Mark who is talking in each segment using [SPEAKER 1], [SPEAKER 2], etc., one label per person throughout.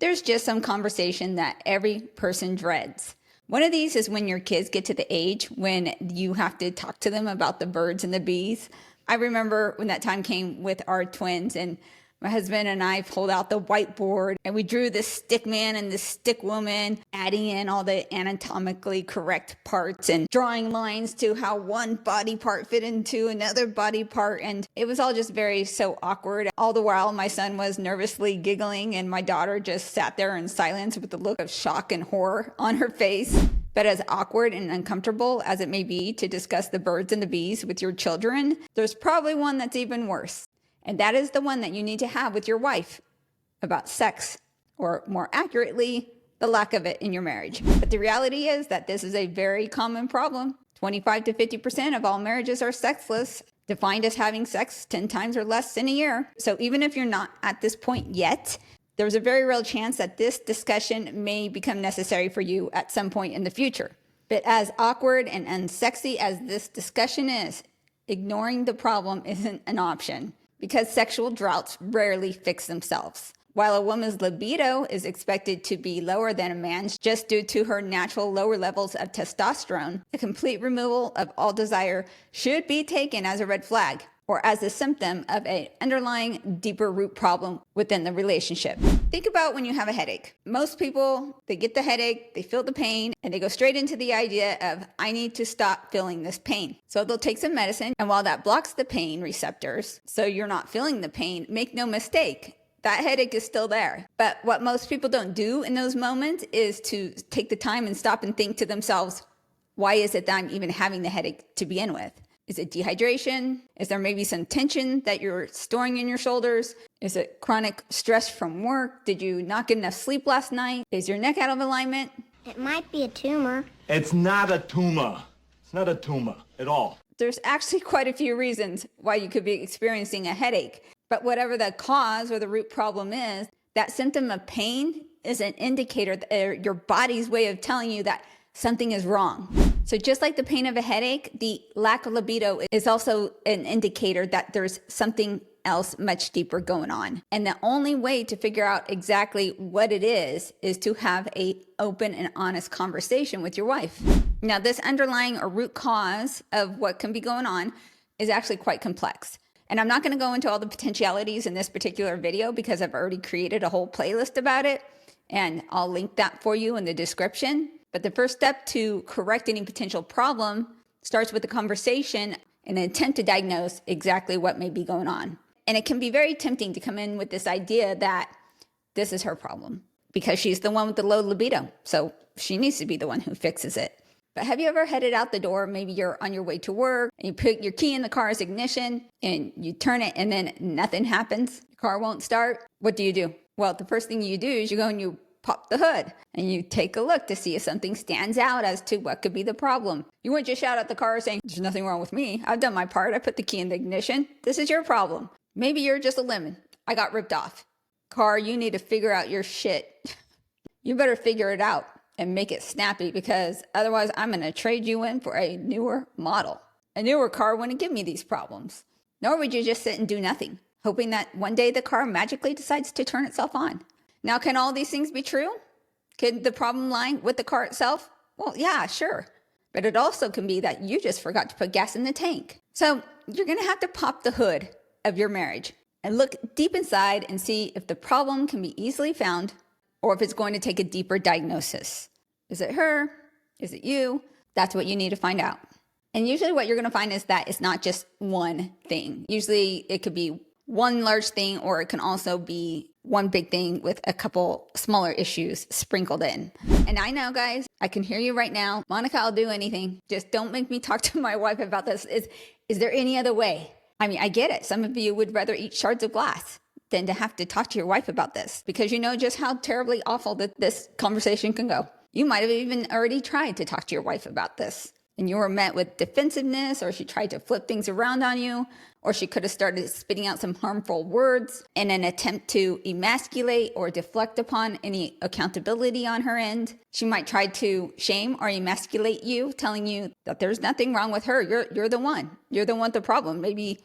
[SPEAKER 1] There's just some conversation that every person dreads. One of these is when your kids get to the age when you have to talk to them about the birds and the bees. I remember when that time came with our twins, and my husband and I pulled out the whiteboard and we drew this stick man and this stick woman, adding in all the anatomically correct parts and drawing lines to how one body part fit into another body part. And it was all just so awkward. All the while, my son was nervously giggling and my daughter just sat there in silence with a look of shock and horror on her face. But as awkward and uncomfortable as it may be to discuss the birds and the bees with your children, there's probably one that's even worse. And that is the one that you need to have with your wife about sex, or more accurately, the lack of it in your marriage. But the reality is that this is a very common problem. 25 to 50% of all marriages are sexless, defined as having sex 10 times or less in a year. So even if you're not at this point yet, there's a very real chance that this discussion may become necessary for you at some point in the future. But as awkward and unsexy as this discussion is, ignoring the problem isn't an option, because sexual droughts rarely fix themselves. While a woman's libido is expected to be lower than a man's just due to her natural lower levels of testosterone, the complete removal of all desire should be taken as a red flag, or as a symptom of an underlying deeper root problem within the relationship. Think about when you have a headache. Most people, they get the headache, they feel the pain, and they go straight into the idea of, I need to stop feeling this pain. So they'll take some medicine, and while that blocks the pain receptors, so you're not feeling the pain, make no mistake, that headache is still there. But what most people don't do in those moments is to take the time and stop and think to themselves, why is it that I'm even having the headache to begin with? Is it dehydration? Is there maybe some tension that you're storing in your shoulders? Is it chronic stress from work? Did you not get enough sleep last night? Is your neck out of alignment?
[SPEAKER 2] It might be a tumor.
[SPEAKER 3] It's not a tumor. It's not a tumor at all.
[SPEAKER 1] There's actually quite a few reasons why you could be experiencing a headache. But whatever the cause or the root problem is, that symptom of pain is an indicator that your body's way of telling you that something is wrong. So just like the pain of a headache, the lack of libido is also an indicator that there's something else much deeper going on. And the only way to figure out exactly what it is to have an open and honest conversation with your wife. Now, this underlying or root cause of what can be going on is actually quite complex. And I'm not going to go into all the potentialities in this particular video because I've already created a whole playlist about it, and I'll link that for you in the description. But the first step to correct any potential problem starts with a conversation and an attempt to diagnose exactly what may be going on. And it can be very tempting to come in with this idea that this is her problem because she's the one with the low libido, so she needs to be the one who fixes it. But have you ever headed out the door? Maybe you're on your way to work and you put your key in the car's ignition and you turn it and then nothing happens. The car won't start. What do? Well, the first thing you do is you go and you pop the hood and you take a look to see if something stands out as to what could be the problem. You wouldn't just shout at the car saying, there's nothing wrong with me. I've done my part. I put the key in the ignition. This is your problem. Maybe you're just a lemon. I got ripped off. Car, you need to figure out your shit. You better figure it out and make it snappy, because otherwise I'm going to trade you in for a newer model. A newer car wouldn't give me these problems. Nor would you just sit and do nothing, hoping that one day the car magically decides to turn itself on. Now, can all these things be true? Could the problem lie with the car itself? Well, yeah, sure. But it also can be that you just forgot to put gas in the tank. So you're going to have to pop the hood of your marriage and look deep inside and see if the problem can be easily found or if it's going to take a deeper diagnosis. Is it her? Is it you? That's what you need to find out. And usually what you're going to find is that it's not just one thing. Usually it could be one large thing, or it can also be one big thing with a couple smaller issues sprinkled in. And I know, guys, I can hear you right now. Monica, I'll do anything. Just don't make me talk to my wife about this. Is there any other way? I mean, I get it. Some of you would rather eat shards of glass than to have to talk to your wife about this, because you know just how terribly awful that this conversation can go. You might have even already tried to talk to your wife about this, and you were met with defensiveness, or she tried to flip things around on you, or she could have started spitting out some harmful words in an attempt to emasculate or deflect upon any accountability on her end. She might try to shame or emasculate you, telling you that there's nothing wrong with her. You're the one. You're the one with the problem. Maybe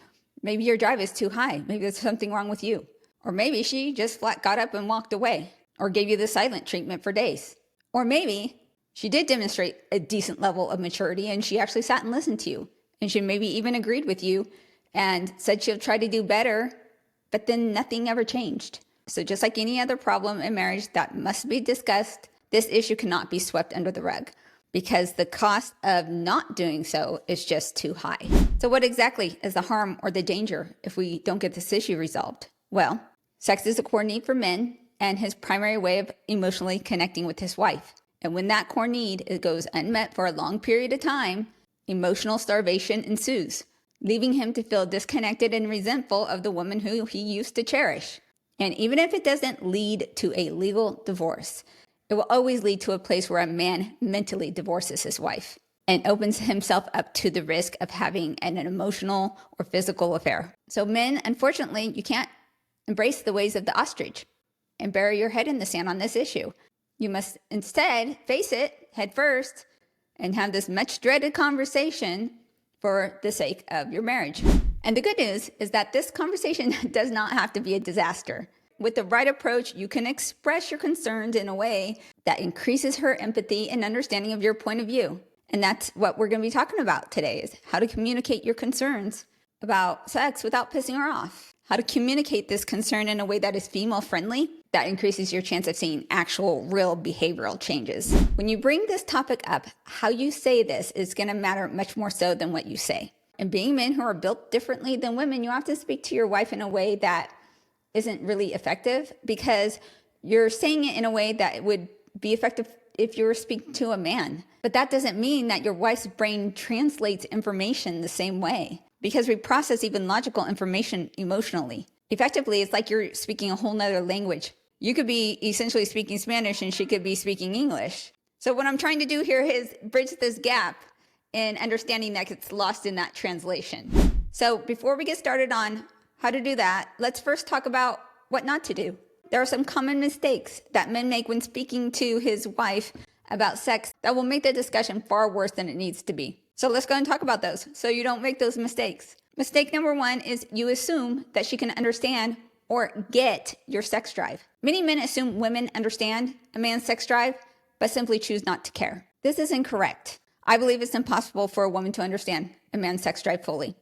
[SPEAKER 1] your drive is too high. Maybe there's something wrong with you. Or maybe she just flat got up and walked away. or gave you the silent treatment for days. Or maybe she did demonstrate a decent level of maturity and she actually sat and listened to you. And she maybe even agreed with you and said she'll try to do better, but then nothing ever changed. So just like any other problem in marriage that must be discussed, this issue cannot be swept under the rug because the cost of not doing so is just too high. So what exactly is the harm or the danger if we don't get this issue resolved? Well, sex is a core need for men and his primary way of emotionally connecting with his wife. And when that core need goes unmet for a long period of time, emotional starvation ensues, leaving him to feel disconnected and resentful of the woman who he used to cherish. And even if it doesn't lead to a legal divorce, it will always lead to a place where a man mentally divorces his wife and opens himself up to the risk of having an emotional or physical affair. So men, unfortunately, you can't embrace the ways of the ostrich and bury your head in the sand on this issue. You must instead face it head first and have this much dreaded conversation for the sake of your marriage. And the good news is that this conversation does not have to be a disaster. With the right approach, you can express your concerns in a way that increases her empathy and understanding of your point of view. And that's what we're going to be talking about today, is how to communicate your concerns about sex without pissing her off. How to communicate this concern in a way that is female friendly, that increases your chance of seeing actual real behavioral changes. When you bring this topic up, how you say this is going to matter much more so than what you say. And being men who are built differently than women, you have to speak to your wife in a way that isn't really effective because you're saying it in a way that would be effective if you were speaking to a man. But that doesn't mean that your wife's brain translates information the same way, because we process even logical information emotionally. Effectively, it's like you're speaking a whole nother language. You could be essentially speaking Spanish and she could be speaking English. So what I'm trying to do here is bridge this gap in understanding that gets lost in that translation. So before we get started on how to do that, let's first talk about what not to do. There are some common mistakes that men make when speaking to his wife about sex that will make the discussion far worse than it needs to be. So let's go and talk about those so you don't make those mistakes. Mistake number one is you assume that she can understand or get your sex drive. Many men assume women understand a man's sex drive, but simply choose not to care. This is incorrect. I believe it's impossible for a woman to understand a man's sex drive fully.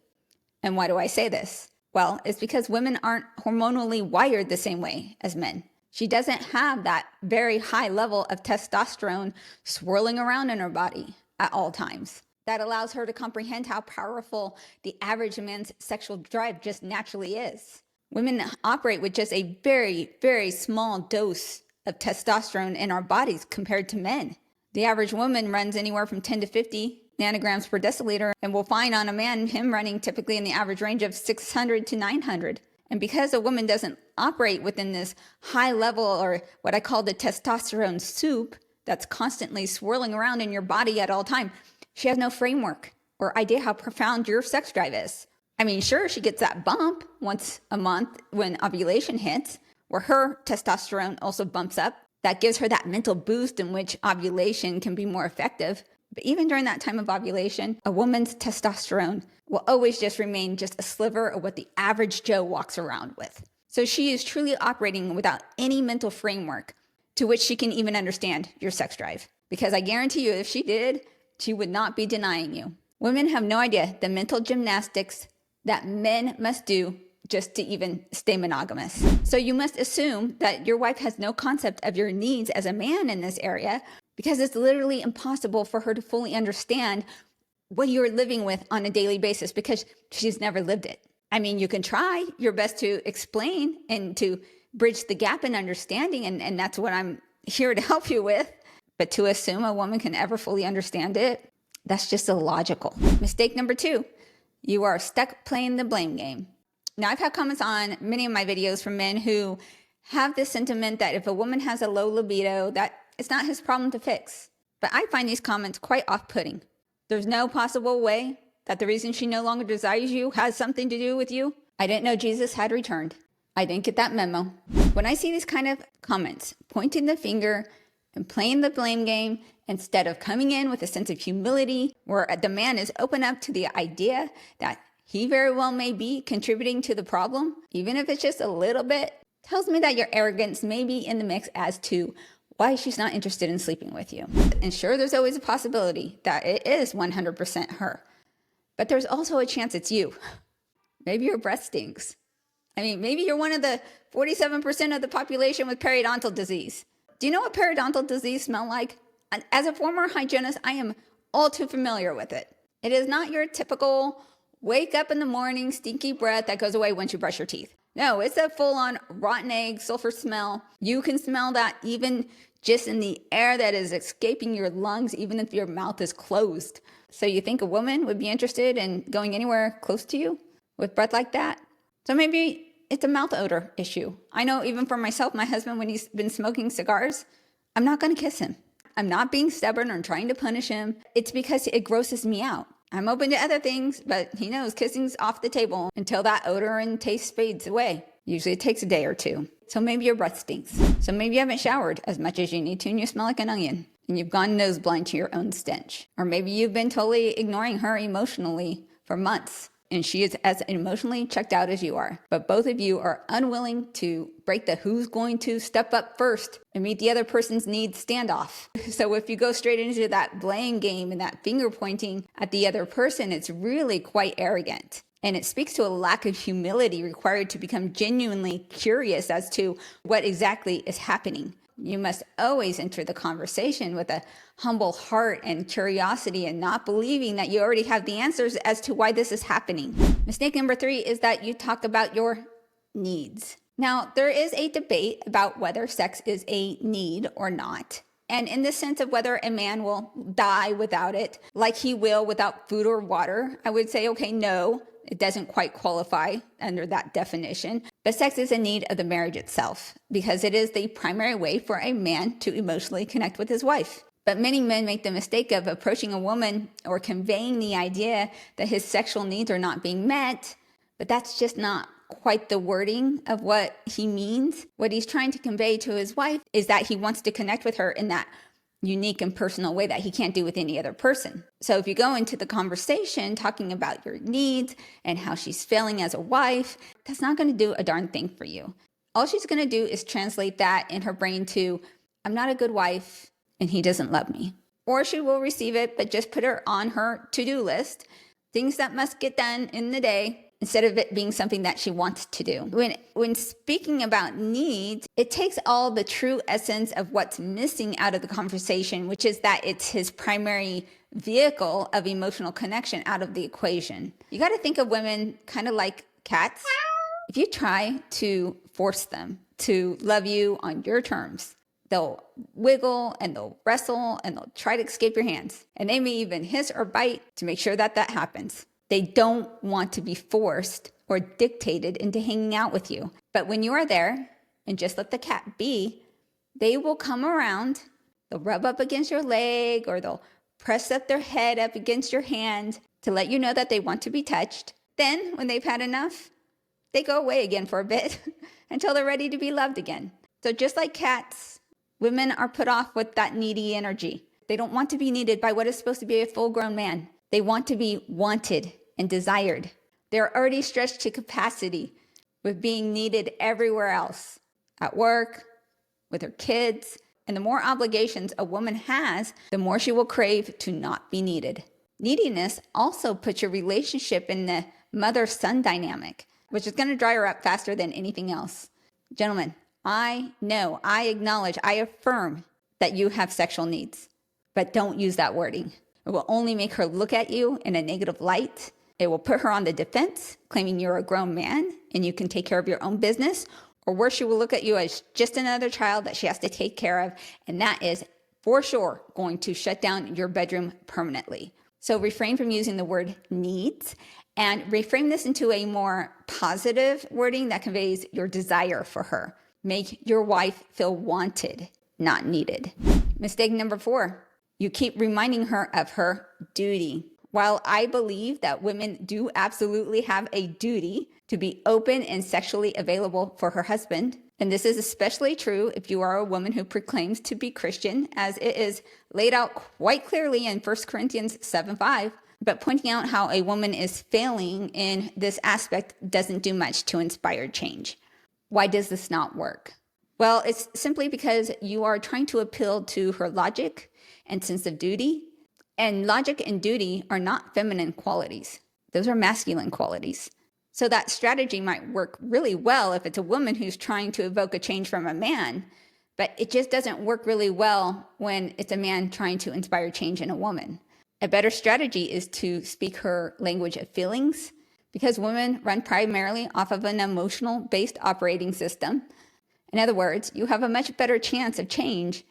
[SPEAKER 1] And why do I say this? Well, it's because women aren't hormonally wired the same way as men. She doesn't have that very high level of testosterone swirling around in her body at all times. That allows her to comprehend how powerful the average man's sexual drive just naturally is. Women operate with just a very, very small dose of testosterone in our bodies compared to men. The average woman runs anywhere from 10 to 50 nanograms per deciliter, and we'll find on a man him running typically in the average range of 600 to 900. And because a woman doesn't operate within this high level, or what I call the testosterone soup that's constantly swirling around in your body at all time, she has no framework or idea how profound your sex drive is. I mean, sure, she gets that bump once a month when ovulation hits, where her testosterone also bumps up. That gives her that mental boost in which ovulation can be more effective. But even during that time of ovulation, a woman's testosterone will always just remain just a sliver of what the average Joe walks around with. So she is truly operating without any mental framework to which she can even understand your sex drive. Because I guarantee you, if she did, she would not be denying you. Women have no idea the mental gymnastics that men must do just to even stay monogamous. So you must assume that your wife has no concept of your needs as a man in this area, because it's literally impossible for her to fully understand what you're living with on a daily basis because she's never lived it. I mean, you can try your best to explain and to bridge the gap in understanding, and that's what I'm here to help you with. But to assume a woman can ever fully understand it, that's just illogical. Mistake number two, you are stuck playing the blame game. Now, I've had comments on many of my videos from men who have this sentiment that if a woman has a low libido, that it's not his problem to fix. But I find these comments quite off-putting. There's no possible way that the reason she no longer desires you has something to do with you. I didn't know Jesus had returned. I didn't get that memo. When I see these kind of comments, pointing the finger and playing the blame game, instead of coming in with a sense of humility, where the man is open up to the idea that he very well may be contributing to the problem, even if it's just a little bit, tells me that your arrogance may be in the mix as to why she's not interested in sleeping with you. And sure, there's always a possibility that it is 100% her, but there's also a chance it's you. Maybe your breath stinks. I mean, maybe you're one of the 47% of the population with periodontal disease. Do you know what periodontal disease smells like? As a former hygienist, I am all too familiar with it. It is not your typical wake up in the morning stinky breath that goes away once you brush your teeth. No, it's a full-on rotten egg, sulfur smell. You can smell that even just in the air that is escaping your lungs, even if your mouth is closed. So you think a woman would be interested in going anywhere close to you with breath like that? So maybe it's a mouth odor issue. I know even for myself, my husband, when he's been smoking cigars, I'm not going to kiss him. I'm not being stubborn or trying to punish him. It's because it grosses me out. I'm open to other things, but he knows kissing's off the table until that odor and taste fades away. Usually it takes a day or two. So maybe your breath stinks. So maybe you haven't showered as much as you need to and you smell like an onion and you've gone nose blind to your own stench. Or maybe you've been totally ignoring her emotionally for months and she is as emotionally checked out as you are. But both of you are unwilling to break the who's going to step up first and meet the other person's needs standoff. So if you go straight into that blame game and that finger pointing at the other person, it's really quite arrogant. And it speaks to a lack of humility required to become genuinely curious as to what exactly is happening. You must always enter the conversation with a humble heart and curiosity and not believing that you already have the answers as to why this is happening. Mistake number 3 is that you talk about your needs. Now, there is a debate about whether sex is a need or not. And in the sense of whether a man will die without it, like he will without food or water, I would say, okay, no, it doesn't quite qualify under that definition. But sex is a need of the marriage itself because it is the primary way for a man to emotionally connect with his wife. But many men make the mistake of approaching a woman or conveying the idea that his sexual needs are not being met, but that's just not quite the wording of what he means. What he's trying to convey to his wife is that he wants to connect with her in that unique and personal way that he can't do with any other person. So if you go into the conversation talking about your needs and how she's failing as a wife, that's not going to do a darn thing for you. All she's going to do is translate that in her brain to, I'm not a good wife and he doesn't love me. Or she will receive it, but just put her on her to-do list, things that must get done in the day, instead of it being something that she wants to do. When speaking about needs, it takes all the true essence of what's missing out of the conversation, which is that it's his primary vehicle of emotional connection out of the equation. You got to think of women kind of like cats. If you try to force them to love you on your terms, they'll wiggle and they'll wrestle and they'll try to escape your hands. And they may even hiss or bite to make sure that happens. They don't want to be forced or dictated into hanging out with you. But when you are there and just let the cat be, they will come around, they'll rub up against your leg or they'll press up their head up against your hand to let you know that they want to be touched. Then when they've had enough, they go away again for a bit until they're ready to be loved again. So just like cats, women are put off with that needy energy. They don't want to be needed by what is supposed to be a full-grown man. They want to be wanted and desired. They're already stretched to capacity with being needed everywhere else, at work, with her kids. And the more obligations a woman has, the more she will crave to not be needed. Neediness also puts your relationship in the mother-son dynamic, which is going to dry her up faster than anything else. Gentlemen, I know, I acknowledge, I affirm that you have sexual needs, but don't use that wording. It will only make her look at you in a negative light. It will put her on the defense, claiming you're a grown man and you can take care of your own business. Or worse, she will look at you as just another child that she has to take care of. And that is for sure going to shut down your bedroom permanently. So refrain from using the word needs and reframe this into a more positive wording that conveys your desire for her. Make your wife feel wanted, not needed. Mistake number 4. You keep reminding her of her duty. While I believe that women do absolutely have a duty to be open and sexually available for her husband, and this is especially true if you are a woman who proclaims to be Christian, as it is laid out quite clearly in 1 Corinthians 7:5, but pointing out how a woman is failing in this aspect doesn't do much to inspire change. Why does this not work? Well, it's simply because you are trying to appeal to her logic and sense of duty. And logic and duty are not feminine qualities. Those are masculine qualities. So that strategy might work really well if it's a woman who's trying to evoke a change from a man, but it just doesn't work really well when it's a man trying to inspire change in a woman. A better strategy is to speak her language of feelings, because women run primarily off of an emotional-based operating system. In other words, you have a much better chance of change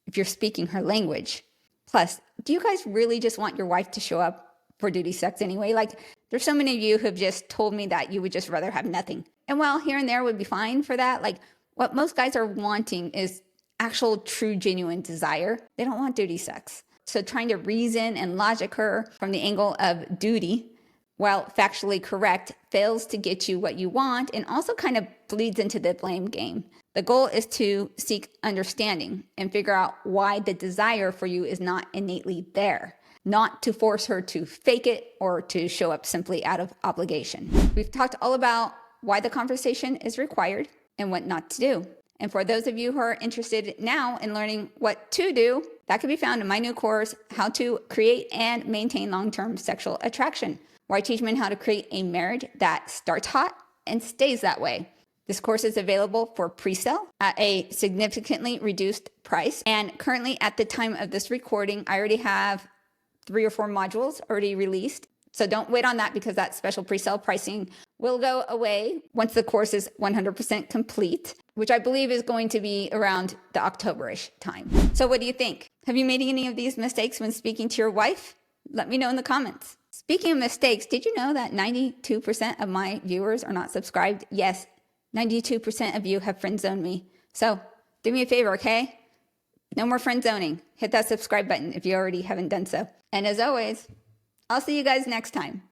[SPEAKER 1] if you're speaking her language. Plus, do you guys really just want your wife to show up for duty sex anyway? Like, there's so many of you who have just told me that you would just rather have nothing. And while here and there would be fine for that, like what most guys are wanting is actual, true, genuine desire. They don't want duty sex. So trying to reason and logic her from the angle of duty, while factually correct, fails to get you what you want and also kind of bleeds into the blame game. The goal is to seek understanding and figure out why the desire for you is not innately there, not to force her to fake it or to show up simply out of obligation. We've talked all about why the conversation is required and what not to do. And for those of you who are interested now in learning what to do, that can be found in my new course, How to Create and Maintain Long-Term Sexual Attraction, where I teach men how to create a marriage that starts hot and stays that way. This course is available for pre-sale at a significantly reduced price. And currently at the time of this recording, I already have 3 or 4 modules already released. So don't wait on that, because that special pre-sale pricing will go away once the course is 100% complete, which I believe is going to be around the October-ish time. So what do you think? Have you made any of these mistakes when speaking to your wife? Let me know in the comments. Speaking of mistakes, did you know that 92% of my viewers are not subscribed? Yes, 92% of you have friend zoned me. So do me a favor, okay? No more friend zoning. Hit that subscribe button if you already haven't done so. And as always, I'll see you guys next time.